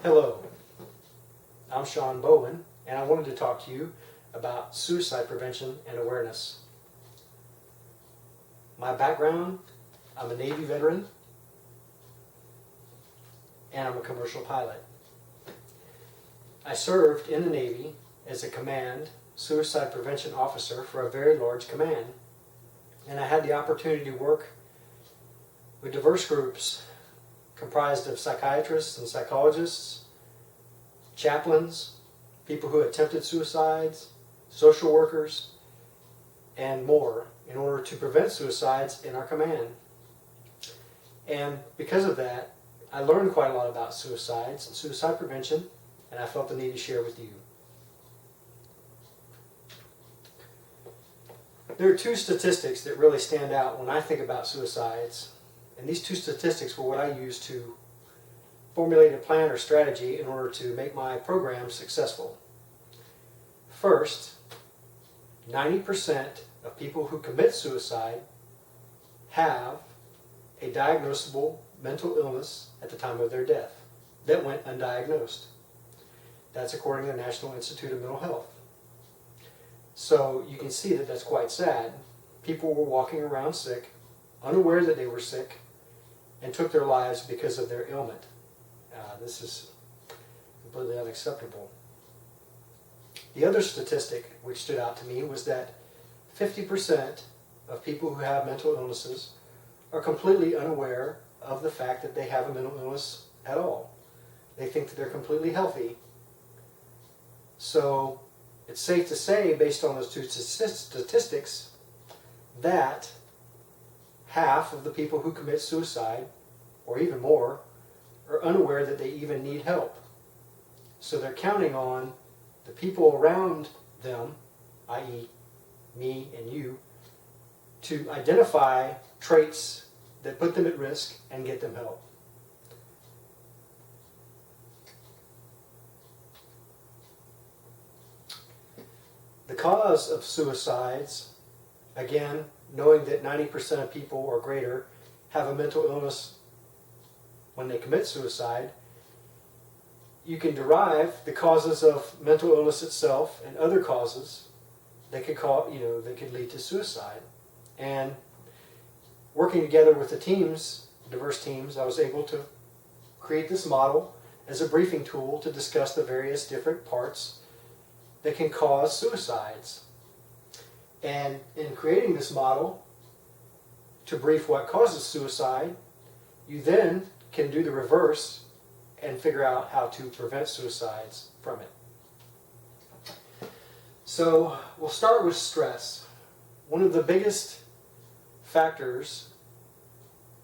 Hello, I'm Shawn Bowen, and I wanted to talk to you about suicide prevention and awareness. My background, I'm a Navy veteran, and I'm a commercial pilot. I served in the Navy as a command suicide prevention officer for a very large command, and I had the opportunity to work with diverse groups comprised of psychiatrists and psychologists, chaplains, people who attempted suicides, social workers, and more in order to prevent suicides in our command. And because of that, I learned quite a lot about suicides and suicide prevention, and I felt the need to share with you. There are two statistics that really stand out when I think about suicides. And these two statistics were what I used to formulate a plan or strategy in order to make my program successful. First, 90% of people who commit suicide have a diagnosable mental illness at the time of their death that went undiagnosed. That's according to the National Institute of Mental Health. So you can see that that's quite sad. People were walking around sick, unaware that they were sick, and took their lives because of their ailment. This is completely unacceptable. The other statistic which stood out to me was that 50% of people who have mental illnesses are completely unaware of the fact that they have a mental illness at all. They think that they're completely healthy. So it's safe to say, based on those two statistics, that half of the people who commit suicide, or even more, are unaware that they even need help. So they're counting on the people around them, i.e. me and you, to identify traits that put them at risk and get them help. The cause of suicides, again, knowing that 90% of people or greater have a mental illness when they commit suicide, you can derive the causes of mental illness itself and other causes that could that could lead to suicide. And working together with the teams, diverse teams, I was able to create this model as a briefing tool to discuss the various different parts that can cause suicides. And in creating this model to brief what causes suicide, you then can do the reverse and figure out how to prevent suicides from it. So we'll start with stress. One of the biggest factors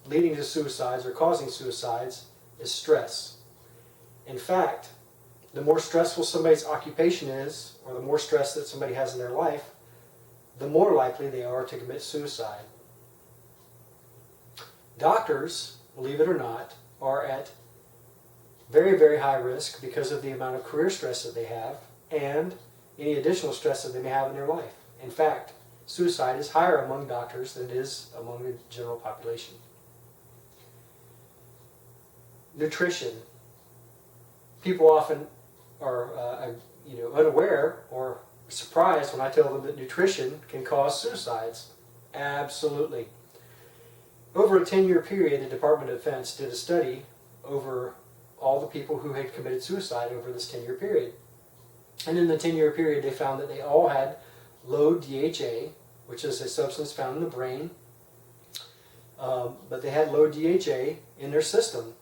leading to suicides or causing suicides is stress. In fact, the more stressful somebody's occupation is, or the more stress that somebody has in their life, the more likely they are to commit suicide. Doctors, believe it or not, are at very, very high risk because of the amount of career stress that they have and any additional stress that they may have in their life. In fact, suicide is higher among doctors than it is among the general population. Nutrition. People often are unaware or surprised when I tell them that nutrition can cause suicides. Absolutely. Over a 10-year period, the Department of Defense did a study over all the people who had committed suicide over this 10-year period. And in the 10-year period, they found that they all had low DHA, which is a substance found in the brain, but they had low DHA in their system.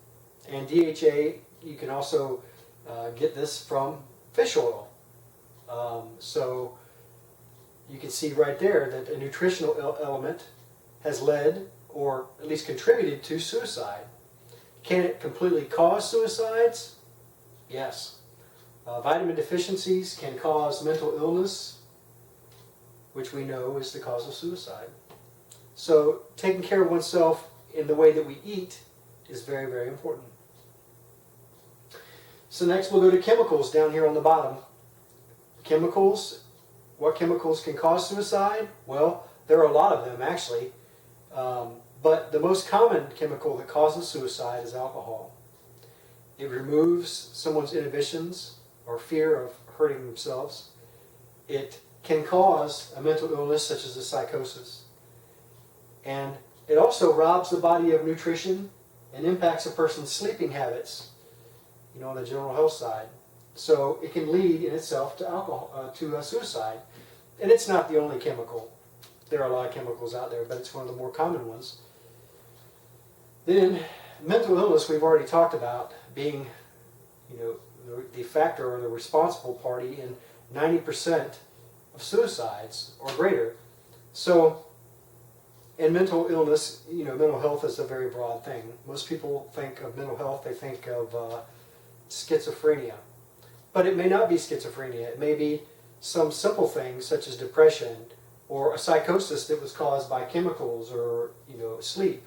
And DHA, you can also get this from fish oil. So you can see right there that a nutritional element has led, or at least contributed to, suicide. Can it completely cause suicides? Yes. Vitamin deficiencies can cause mental illness, which we know is the cause of suicide. So taking care of oneself in the way that we eat is very, very important. So next we'll go to chemicals down here on the bottom. Chemicals. What chemicals can cause suicide? Well, there are a lot of them actually. But the most common chemical that causes suicide is alcohol. It removes someone's inhibitions or fear of hurting themselves. It can cause a mental illness such as a psychosis. And it also robs the body of nutrition and impacts a person's sleeping habits, on the general health side. So it can lead in itself to suicide. And it's not the only chemical. There are a lot of chemicals out there, but it's one of the more common ones. Then mental illness we've already talked about being, the factor or the responsible party in 90% of suicides or greater. So, and mental illness, mental health is a very broad thing. Most people think of mental health, they think of schizophrenia. But it may not be schizophrenia. It may be some simple things such as depression or a psychosis that was caused by chemicals or, sleep.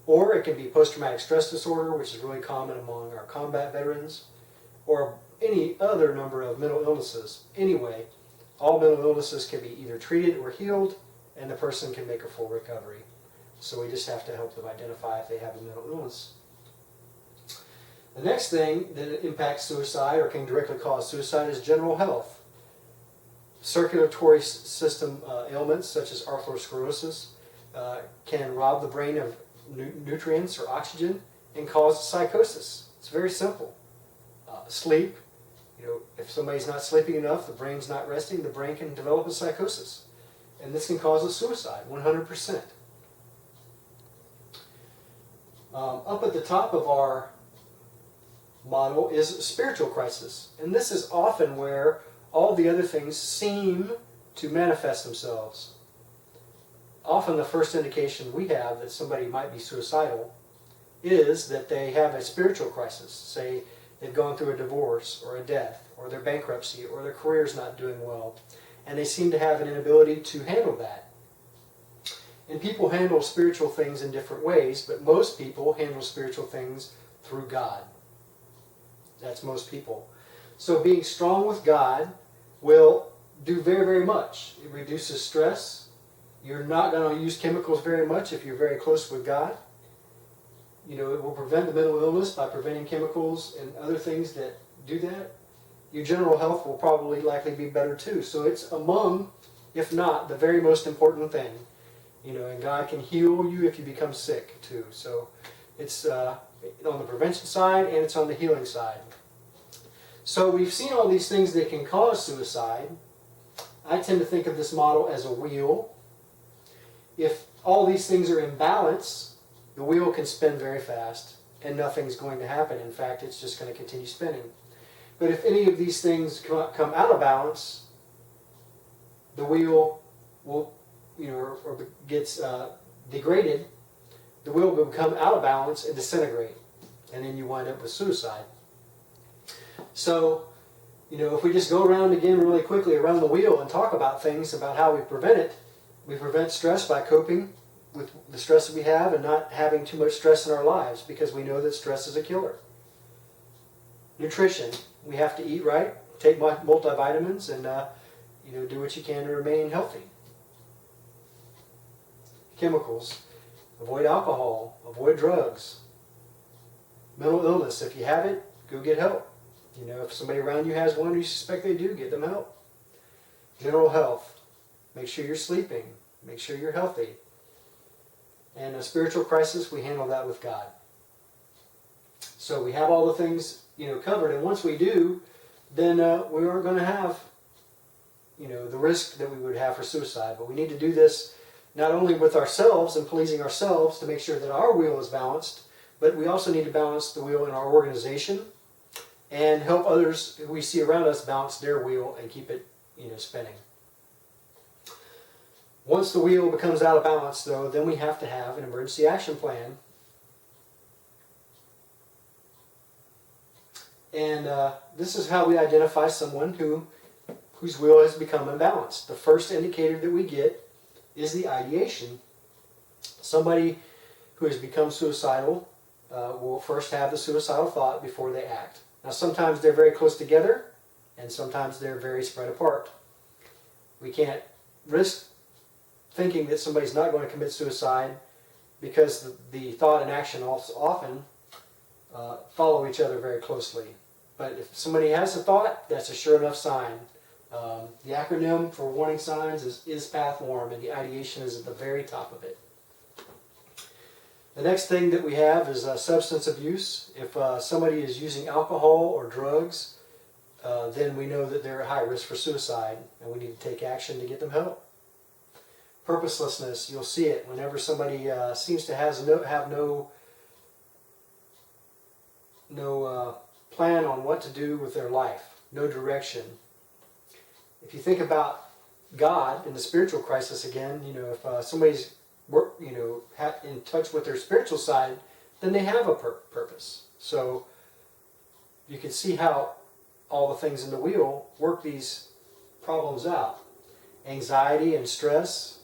Or it can be post-traumatic stress disorder, which is really common among our combat veterans, or any other number of mental illnesses. Anyway, all mental illnesses can be either treated or healed, and the person can make a full recovery. So we just have to help them identify if they have a mental illness. The next thing that impacts suicide or can directly cause suicide is general health. Circulatory system ailments such as arteriosclerosis can rob the brain of nutrients or oxygen and cause psychosis. It's very simple. Sleep, if somebody's not sleeping enough, the brain's not resting, the brain can develop a psychosis. And this can cause a suicide, 100%. Up at the top of our model is a spiritual crisis. And this is often where all the other things seem to manifest themselves. Often the first indication we have that somebody might be suicidal is that they have a spiritual crisis. Say they've gone through a divorce or a death or their bankruptcy or their career's not doing well. And they seem to have an inability to handle that. And people handle spiritual things in different ways, but most people handle spiritual things through God. That's most people. So being strong with God will do very, very much. It reduces stress. You're not going to use chemicals very much if you're very close with God. It will prevent the mental illness by preventing chemicals and other things that do that. Your general health will probably likely be better too. So it's among, if not, the very most important thing. And God can heal you if you become sick too. So it's on the prevention side and it's on the healing side. So we've seen all these things that can cause suicide. I tend to think of this model as a wheel. If all these things are in balance, the wheel can spin very fast and nothing's going to happen. In fact, it's just going to continue spinning. But if any of these things come out of balance, the wheel will, or gets degraded, the wheel will become out of balance and disintegrate. And then you wind up with suicide. So, if we just go around again really quickly around the wheel and talk about things, about how we prevent it, we prevent stress by coping with the stress that we have and not having too much stress in our lives because we know that stress is a killer. Nutrition. We have to eat right, take multivitamins, and do what you can to remain healthy. Chemicals. Avoid alcohol. Avoid drugs. Mental illness. If you have it, go get help. If somebody around you has one, you suspect they do, get them help. General health. Make sure you're sleeping. Make sure you're healthy. And a spiritual crisis, we handle that with God. So we have all the things covered, and once we do, then we aren't going to have the risk that we would have for suicide. But we need to do this not only with ourselves and pleasing ourselves to make sure that our wheel is balanced, but we also need to balance the wheel in our organization and help others who we see around us balance their wheel and keep it spinning. Once the wheel becomes out of balance, though, then we have to have an emergency action plan. And this is how we identify someone whose wheel has become imbalanced. The first indicator that we get is the ideation. Somebody who has become suicidal will first have the suicidal thought before they act. Now sometimes they're very close together and sometimes they're very spread apart. We can't risk thinking that somebody's not going to commit suicide because the thought and action also often follow each other very closely. But if somebody has a thought, that's a sure enough sign. The acronym for warning signs is path warm, and the ideation is at the very top of it. The next thing that we have is substance abuse. If somebody is using alcohol or drugs, then we know that they're at high risk for suicide, and we need to take action to get them help. Purposelessness, you'll see it whenever somebody seems to have no plan on what to do with their life, no direction. If you think about God in the spiritual crisis again, if somebody's in touch with their spiritual side, then they have a purpose. So you can see how all the things in the wheel work these problems out. Anxiety and stress,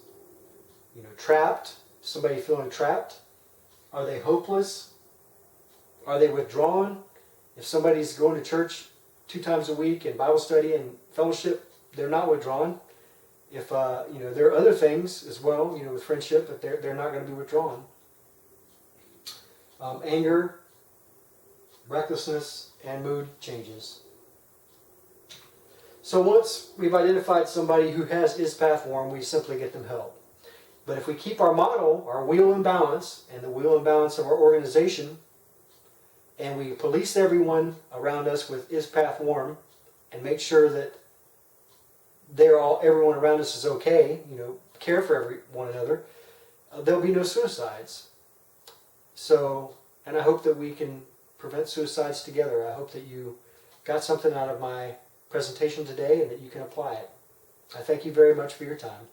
trapped, somebody feeling trapped. Are they hopeless? Are they withdrawn? If somebody's going to church 2 times a week and Bible study and fellowship, they're not withdrawn. If there are other things as well, with friendship, but they're not going to be withdrawn. Anger, recklessness, and mood changes. So once we've identified somebody who is path warm, we simply get them help. But if we keep our model, our wheel in balance, and the wheel in balance of our organization, and we police everyone around us with is path warm, and make sure that everyone around us is okay, care for one another, there'll be no suicides. So, and I hope that we can prevent suicides together. I hope that you got something out of my presentation today and that you can apply it. I thank you very much for your time.